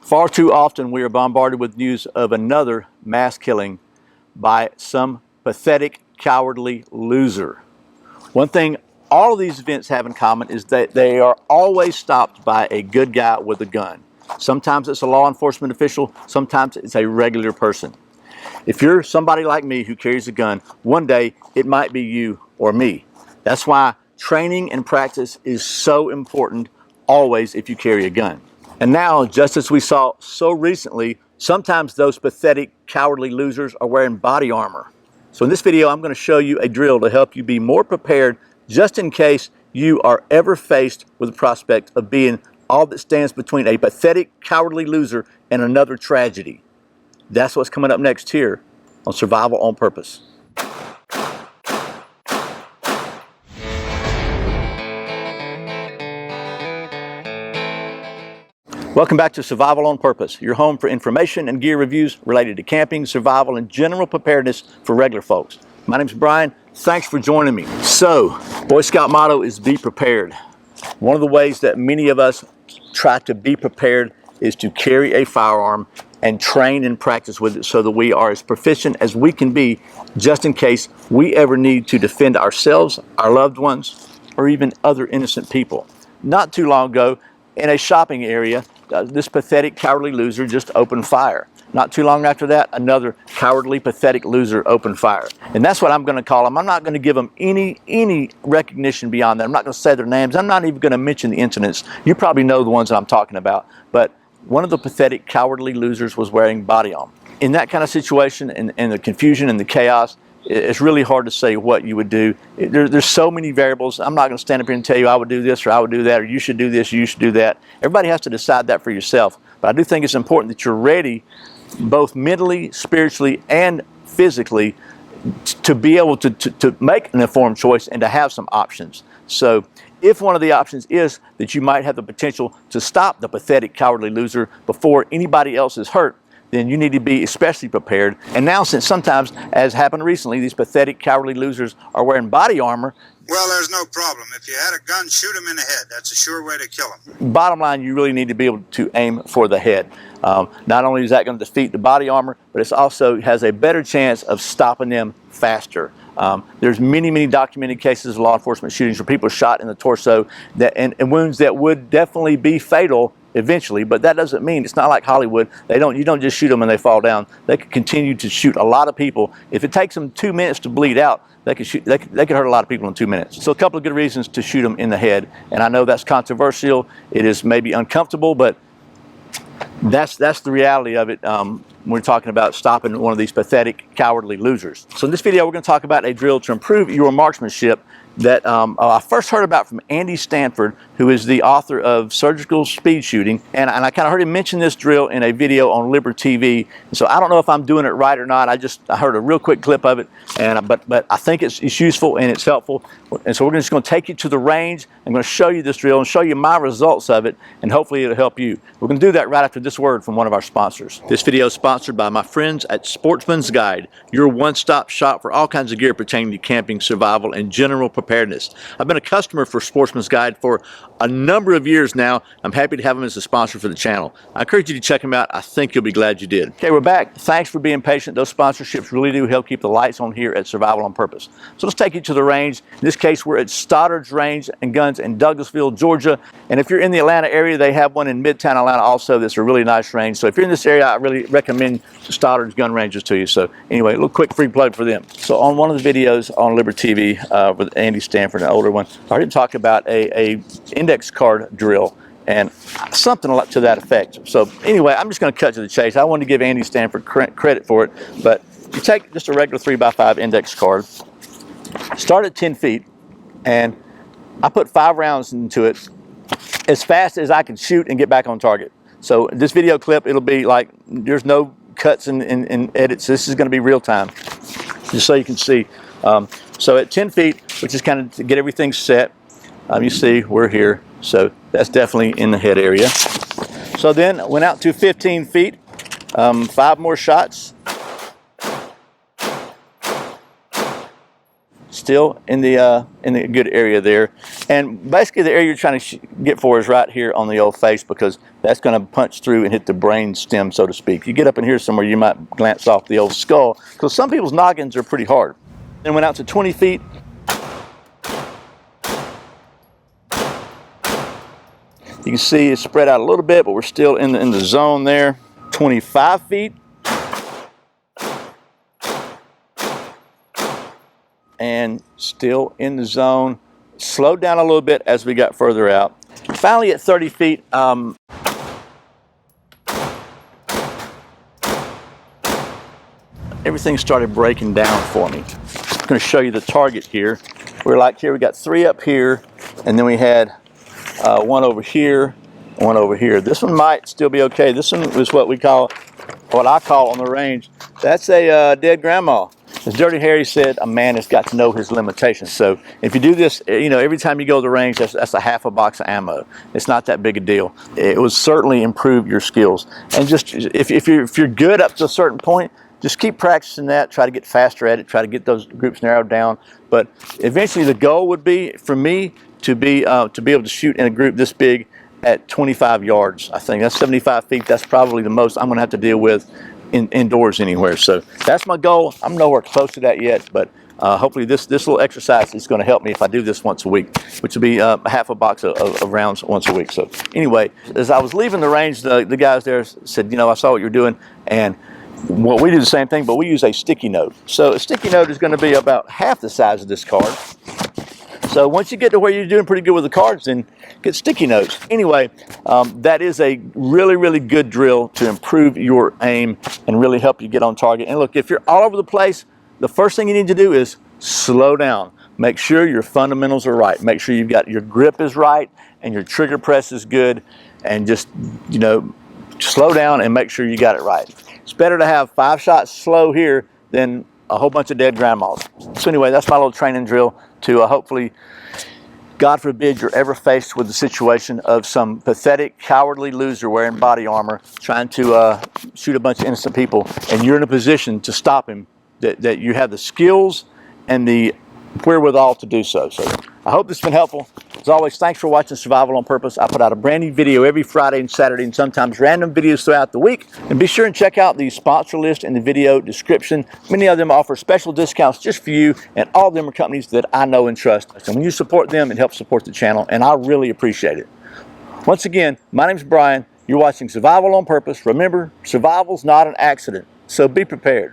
Far too often we are bombarded with news of another mass killing by some pathetic, cowardly loser. One thing all of these events have in common is that they are always stopped by a good guy with a gun. Sometimes it's a law enforcement official, sometimes it's a regular person. If you're somebody like me who carries a gun, one day it might be you or me. That's why training and practice is so important always if you carry a gun. And now, just as we saw so recently, sometimes those pathetic, cowardly losers are wearing body armor. So in this video, I'm going to show you a drill to help you be more prepared just in case you are ever faced with the prospect of being all that stands between a pathetic, cowardly loser and another tragedy. That's what's coming up next here on Survival on Purpose. Welcome back to Survival on Purpose, your home for information and gear reviews related to camping, survival, and general preparedness for regular folks. My name's Brian. Thanks for joining me. So, Boy Scout motto is be prepared. One of the ways that many of us try to be prepared is to carry a firearm and train and practice with it so that we are as proficient as we can be just in case we ever need to defend ourselves, our loved ones, or even other innocent people. Not too long ago, in a shopping area, this pathetic, cowardly loser just opened fire. Not too long after that, another cowardly, pathetic loser opened fire. And that's what I'm going to call them. I'm not going to give them any recognition beyond that. I'm not going to say their names. I'm not even going to mention the incidents. You probably know the ones that I'm talking about. But one of the pathetic, cowardly losers was wearing body armor. In that kind of situation, and the confusion and the chaos, it's really hard to say what you would do. There's so many variables. I'm not going to stand up here and tell you I would do this or I would do that or you should do this or you should do that. Everybody has to decide that for yourself. But I do think it's important that you're ready both mentally, spiritually, and physically to be able to make an informed choice and to have some options. So if one of the options is that you might have the potential to stop the pathetic, cowardly loser before anybody else is hurt, then you need to be especially prepared. And now, since sometimes, as happened recently, these pathetic, cowardly losers are wearing body armor. Well, there's no problem. If you had a gun, shoot them in the head. That's a sure way to kill them. Bottom line, you really need to be able to aim for the head. Not only is that going to defeat the body armor, but it also has a better chance of stopping them faster. There's many documented cases of law enforcement shootings where people are shot in the torso and wounds that would definitely be fatal eventually, but that doesn't mean, it's not like Hollywood. You don't just shoot them and they fall down. They could continue to shoot a lot of people. If it takes them 2 minutes to bleed out, they could hurt a lot of people in 2 minutes. So a couple of good reasons to shoot them in the head. And I know that's controversial. It is maybe uncomfortable, but that's the reality of it. We're talking about stopping one of these pathetic, cowardly losers. So in this video, we're going to talk about a drill to improve your marksmanship that I first heard about from Andy Stanford, who is the author of Surgical Speed Shooting. And I kind of heard him mention this drill in a video on Liber TV. And so I don't know if I'm doing it right or not. I heard a real quick clip of it, but I think it's useful and it's helpful. And so we're just going to take you to the range. I'm going to show you this drill and show you my results of it, and hopefully it'll help you. We're going to do that right after this word from one of our sponsors. This video is sponsored by my friends at Sportsman's Guide, your one-stop shop for all kinds of gear pertaining to camping, survival, and general preparedness. I've been a customer for Sportsman's Guide for a number of years now. I'm happy to have them as a sponsor for the channel. I encourage you to check them out. I think you'll be glad you did. Okay, we're back. Thanks for being patient. Those sponsorships really do help keep the lights on here at Survival on Purpose. So let's take you to the range. In this case, we're at Stoddard's Range and Guns in Douglasville, Georgia. And if you're in the Atlanta area, they have one in Midtown Atlanta also. That's a really nice range. So if you're in this area, I really recommend Stoddard's gun ranges to you. So anyway, a little quick free plug for them. So on one of the videos on Liber TV with Andy Stanford, an older one, I heard him talk about a index card drill and something to that effect. So anyway, I'm just going to cut to the chase. I wanted to give Andy Stanford credit for it, but you take just a regular 3x5 index card, start at 10 feet, and I put 5 rounds into it as fast as I can shoot and get back on target. So this video clip, it'll be like, there's no cuts and edits. This is going to be real time, just so you can see. So at 10 feet, which is kind of to get everything set, you see we're here. So that's definitely in the head area. So then went out to 15 feet, 5 more shots. still in the good area there. And basically the area you're trying to get for is right here on the old face, because that's going to punch through and hit the brain stem, so to speak. You get up in here somewhere, you might glance off the old skull, because some people's noggins are pretty hard. Then went out to 20 feet. You can see it's spread out a little bit, but we're still in the zone there. 25 feet. And still in the zone. Slowed down a little bit as we got further out. Finally at 30 feet, everything started breaking down for me. I'm going to show you the target here. We're like here, we got 3 up here, and then we had 1 over here, 1 over here. This one might still be okay. This one is what I call on the range, that's a dead grandma. As Dirty Harry said, a man has got to know his limitations. So if you do this, you know, every time you go to the range, that's a half a box of ammo. It's not that big a deal. It will certainly improve your skills. And just if you're good up to a certain point, just keep practicing that. Try to get faster at it. Try to get those groups narrowed down. But eventually, the goal would be for me to be able to shoot in a group this big at 25 yards. I think that's 75 feet. That's probably the most I'm going to have to deal with indoors anywhere. So that's my goal. I'm nowhere close to that yet, but hopefully this little exercise is going to help me if I do this once a week, which will be half a box of rounds once a week. So anyway, as I was leaving the range, the guys there said, you know, I saw what you're doing, and well, we do the same thing, but we use a sticky note. So a sticky note is going to be about half the size of this card. So once you get to where you're doing pretty good with the cards, then get sticky notes. Anyway, that is a really, really good drill to improve your aim and really help you get on target. And look, if you're all over the place, the first thing you need to do is slow down. Make sure your fundamentals are right. Make sure you've got your grip is right and your trigger press is good, and just, you know, slow down and make sure you got it right. It's better to have 5 shots slow here than a whole bunch of dead grandmas. So anyway, that's my little training drill to hopefully, God forbid, you're ever faced with the situation of some pathetic, cowardly loser wearing body armor trying to shoot a bunch of innocent people, and you're in a position to stop him, that you have the skills and the wherewithal to do so. So I hope this has been helpful. As always, thanks for watching Survival on Purpose. I put out a brand new video every Friday and Saturday, and sometimes random videos throughout the week. And be sure and check out the sponsor list in the video description. Many of them offer special discounts just for you, and all of them are companies that I know and trust. And when you support them, it helps support the channel, and I really appreciate it. Once again, my name's Brian. You're watching Survival on Purpose. Remember, survival's not an accident, so be prepared.